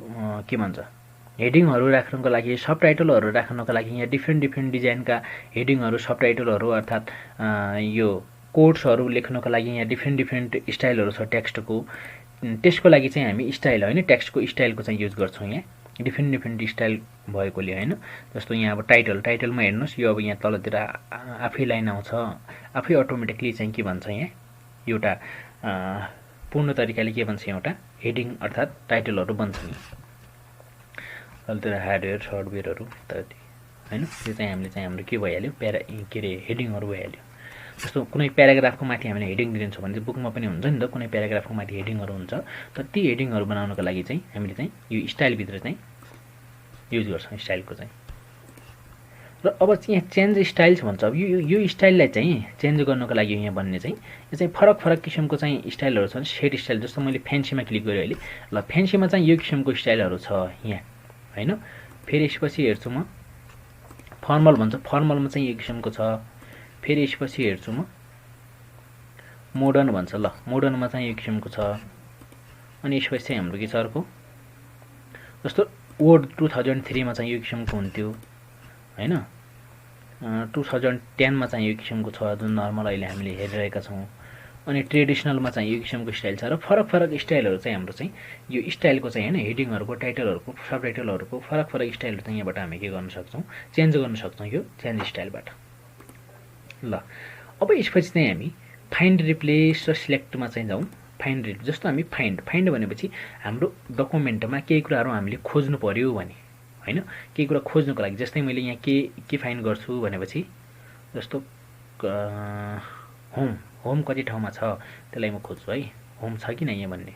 के भन्छ हेडिङहरू राख्नको लागि, सब टाइटलहरू राख्नको लागि यहाँ डिफ्रेन्ट डिजाइनका हेडिङहरू, सब टाइटलहरू अर्थात् यो कोड्सहरू लेख्नको लागि यहाँ डिफ्रेन्ट स्टाइलहरू छ टेक्स्टको। त्यसको लागि चाहिँ हामी स्टाइल होइन, टेक्स्टको स्टाइलको चाहिँ युज गर्छौँ यहाँ, डिफ्रेन्ट स्टाइल भएकोले हैन। जस्तो यहाँ अब टाइटलमा हेर्नुहोस् यो अब यहाँ तलतिर आफै लाइन आउँछ, आफै अटोमेटिकली चाहिँ के भन्छ यहाँ एउटा पूर्ण तरिकाले के भन्छ एउटा हेडिङ अर्थात् टाइटलहरू बन्छ नि। तलतिर हार्डवेयर सफ्टवेयरहरू इत्यादि हैन। यो चाहिँ हामीले चाहिँ हाम्रो के भइहाल्यो, के अरे हेडिङहरू भइहाल्यो। जस्तो कुनै प्याराग्राफको माथि हामीले हेडिङ दिन्छौँ भने चाहिँ बुकमा पनि हुन्छ नि त, कुनै प्याराग्राफको माथि हेडिङहरू हुन्छ। तर ती हेडिङहरू बनाउनको लागि चाहिँ हामीले चाहिँ यो स्टाइलभित्र चाहिँ युज गर्छौँ स्टाइलको चाहिँ। र अब चाहिँ यहाँ चेन्ज स्टाइल्स भन्छ। अब यो स्टाइललाई चाहिँ चेन्ज गर्नको लागि यहाँ भन्ने चाहिँ यो चाहिँ फरक किसिमको चाहिँ स्टाइलहरू छन्। सेट स्टाइल, जस्तो मैले फ्यान्सीमा क्लिक गरेँ अहिले, ल फ्यान्सीमा चाहिँ यो किसिमको स्टाइलहरू छ यहाँ हैन। फेरि यसपछि हेर्छु म फर्मल भन्छ, फर्मलमा चाहिँ यो किसिमको छ। फेरि यसपछि हेर्छु म मोडर्न भन्छ, ल मोडर्नमा चाहिँ यो किसिमको छ। अनि यसपछि चाहिँ हाम्रो के छ अर्को, जस्तो वर्ड 2003 मा चाहिँ यो किसिमको हुन्थ्यो हैन, 2010 मा चाहिँ यो किसिमको छ जुन नर्मल अहिले हामीले हेरिरहेका छौँ। अनि ट्रेडिसनलमा चाहिँ यो किसिमको स्टाइल छ र फरक फरक स्टाइलहरू चाहिँ हाम्रो चाहिँ यो स्टाइलको चाहिँ हैन, हेडिङहरूको, टाइटलहरूको, सब टाइटलहरूको फरक फरक स्टाइलहरू चाहिँ यहाँबाट हामी के गर्न सक्छौँ, चेन्ज गर्न सक्छौँ यो चेन्ज स्टाइलबाट। ल अब यसपछि चाहिँ हामी फाइन्ड, रिप्लेस र सिलेक्टमा चाहिँ जाउँ। फाइन्ड, जस्तो हामी फाइन्ड भनेपछि हाम्रो डकुमेन्टमा केही कुराहरू हामीले खोज्नु पर्यो भने हैन, केही कुरा खोज्नुको लागि, जस्तै मैले यहाँ के फाइन्ड गर्छु भनेपछि जस्तो होम कति ठाउँमा छ त्यसलाई म खोज्छु है, होम छ कि यहाँ भन्ने।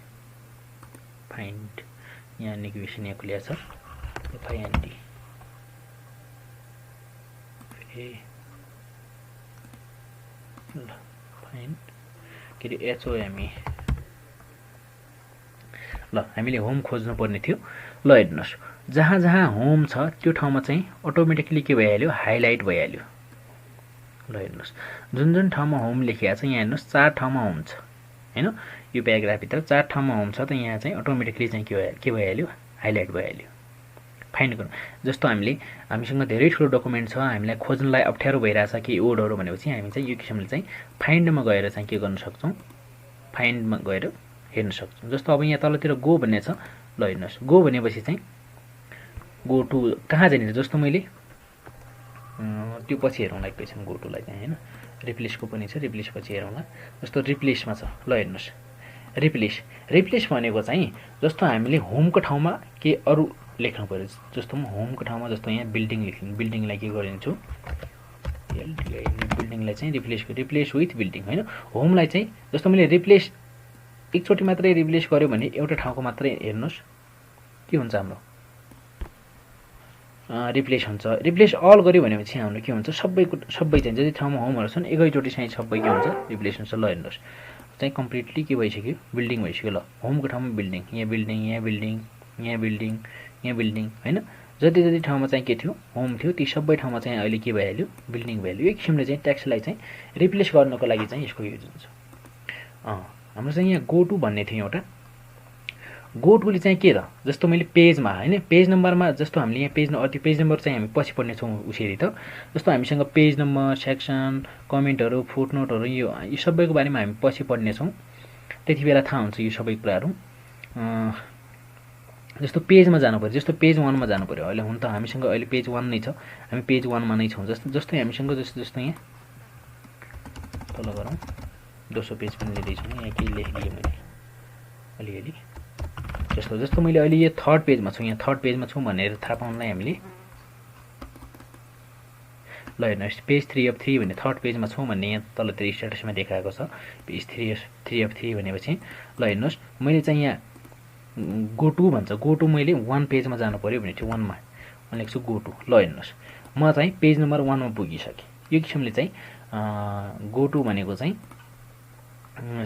फाइन्ड, यहाँ नेभिगेसन यहाँ खुल्या छ, FIND ल फाइन्ड के अरे HOME। ल हामीले होम खोज्नु पर्ने थियो। ल हेर्नुहोस्, जहाँ जहाँ होम छ त्यो ठाउँमा चाहिँ अटोमेटिकली के भइहाल्यो, हाइलाइट भइहाल्यो। ल हेर्नुहोस्, जुन जुन ठाउँमा होम लेखिएको छ यहाँ हेर्नुहोस् 4 ठाउँमा होम छ हैन, यो प्याराग्राफभित्र 4 ठाउँमा होम छ, त यहाँ चाहिँ अटोमेटिकली चाहिँ के भइहाल्यो, हाइलाइट भइहाल्यो। फाइन्ड गर्नु, जस्तो हामीसँग धेरै ठुलो डकुमेन्ट छ, हामीलाई खोज्नलाई अप्ठ्यारो भइरहेछ कि वर्डहरू भनेपछि हामी चाहिँ यो किसिमले चाहिँ फाइन्डमा गएर चाहिँ के गर्न सक्छौँ, फाइन्डमा गएर हेर्न सक्छौँ। जस्तो अब यहाँ तलतिर गो भन्ने छ, ल हेर्नुहोस् गो भनेपछि चाहिँ गो टु कहाँ जाने, जस्तो मैले त्यो पछि हेरौँला एकैछिन गो टुलाई चाहिँ हैन, रिप्लेसको पनि छ, रिप्लेस पछि हेरौँला। जस्तो रिप्लेसमा छ, ल हेर्नुहोस् रिप्लेस भनेको चाहिँ जस्तो हामीले होमको ठाउँमा के अरू लेख्नु पर्यो, जस्तो म होमको ठाउँमा जस्तो यहाँ बिल्डिङ लेख्नु, बिल्डिङलाई के गरिदिन्छु, बिल्डिङलाई चाहिँ रिप्लेस विथ बिल्डिङ हैन। होमलाई चाहिँ जस्तो मैले रिप्लेस एकचोटि मात्रै रिप्लेस गर्यो भने एउटा ठाउँको मात्रै हेर्नुहोस् के हुन्छ, हाम्रो रिप्लेस हुन्छ। रिप्लेस अल गर्यो भनेपछि हाम्रो के हुन्छ, सबै चाहिँ जति ठाउँमा होमहरू छन् एकैचोटि चाहिँ सबै के हुन्छ, रिप्लेस हुन्छ। ल हेर्नुहोस् चाहिँ कम्प्लिटली के भइसक्यो, बिल्डिङ भइसक्यो। ल होमको ठाउँमा बिल्डिङ, यहाँ बिल्डिङ, यहाँ बिल्डिङ, यहाँ बिल्डिङ, यहाँ बिल्डिङ हैन, जति जति ठाउँमा चाहिँ के थियो, होम थियो, ती सबै ठाउँमा चाहिँ अहिले के भइहाल्यो, बिल्डिङ भइहाल्यो। एक किसिमले चाहिँ टेक्स्टलाई चाहिँ रिप्लेस गर्नको लागि चाहिँ यसको युज हुन्छ। हाम्रो चाहिँ यहाँ गो टु भन्ने थियो एउटा, गो टुले चाहिँ के त, जस्तो मैले पेजमा हैन, पेज नम्बरमा जस्तो हामीले यहाँ पेज नम्बर चाहिँ हामी पछि पढ्नेछौँ उसरी त, जस्तो हामीसँग पेज नम्बर, सेक्सन, कमेन्टहरू, फुटनोटहरू यो सबैको बारेमा हामी पछि पढ्नेछौँ, त्यति बेला थाहा हुन्छ यो सबै कुराहरू। जस्तो पेजमा जानु पर्यो, जस्तो पेज 1 मा जानु पर्यो, अहिले हुन त हामीसँग अहिले पेज 1 नै छ, हामी पेज 1 मा नै छौँ। जस्तै हामीसँग जस्तो यहाँ तल गरौँ, दोस्रो पेज पनि लिँदैछु, यहाँ केही लेखिदिएँ मैले अलिअलि, जस्तो मैले अहिले यो थर्ड पेजमा छु, यहाँ थर्ड पेजमा छु भनेर थाहा पाउनलाई हामीले ल हेर्नुहोस् पेज 3 of 3 भन्ने थर्ड पेजमा छौँ भन्ने यहाँ तलतिर स्ट्याटसमा देखाएको छ, पेज 3 of 3 भनेपछि ल हेर्नुहोस् मैले चाहिँ यहाँ गो टु भन्छ, गो टु मैले 1 पेजमा जानु पर्यो भने चाहिँ 1 मा म लेख्छु गो टु। ल हेर्नुहोस् म चाहिँ पेज नम्बर 1 मा पुगिसकेँ। यो किसिमले चाहिँ गो टु भनेको चाहिँ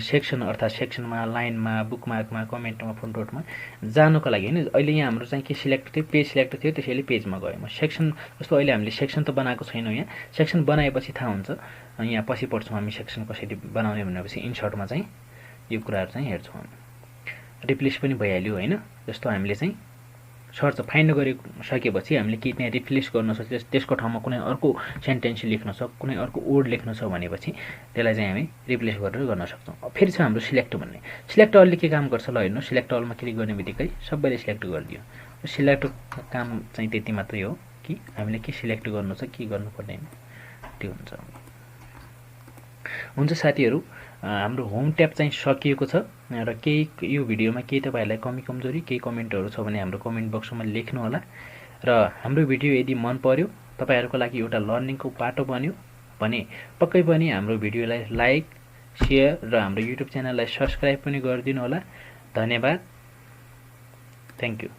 सेक्सन अर्थात् सेक्सनमा, लाइनमा, बुकमार्कमा, कमेन्टमा, फुटनोटमा जानुको लागि हैन। अहिले यहाँ हाम्रो चाहिँ के सिलेक्ट थियो, पेज सिलेक्ट थियो, त्यसैले पेजमा गयो। म सेक्सन जस्तो अहिले हामीले सेक्सन त बनाएको छैनौँ, यहाँ सेक्सन बनाएपछि थाहा हुन्छ, यहाँ पछि पढ्छौँ हामी सेक्सन कसरी बनाउने भनेपछि इन्सर्टमा चाहिँ यो कुराहरू चाहिँ हेर्छौँ हामी। रिप्लेस पनि भइहाल्यो हैन, जस्तो हामीले चाहिँ सर्च फाइन्ड गरिसकेपछि हामीले के त्यहाँ रिप्लेस गर्न सक्छ, त्यसको ठाउँमा कुनै अर्को सेन्टेन्स लेख्न सक्छ, कुनै अर्को वर्ड लेख्न छ भनेपछि त्यसलाई चाहिँ हामी रिप्लेस गरेर गर्न सक्छौँ। फेरि छ हाम्रो सिलेक्ट भन्ने, सिलेक्ट अलले के काम गर्छ, ल हेर्नु सिलेक्ट अलमा क्लिक गर्ने बित्तिकै सबैले सिलेक्ट गरिदियो। सिलेक्ट काम चाहिँ त्यति मात्रै हो कि हामीले के सिलेक्ट गर्नु छ, के गर्नु पर्दैन त्यो हुन्छ साथीहरू। हाम्रो होम ट्याब चाहिँ सकिएको छ र केही यो भिडियोमा केही तपाईहरुलाई कमी कमजोरी केही कमेन्टहरु छ भने हाम्रो कमेन्ट बक्समा लेख्नु होला। र हाम्रो भिडियो यदि मन पर्यो, तपाईहरुको लागि एउटा लर्निङको बाटो बन्यो भने पक्कै पनि हाम्रो भिडियोलाई लाइक, शेयर र हाम्रो युट्युब च्यानललाई सब्स्क्राइब पनि गरिदिनु होला। धन्यवाद। Thank you.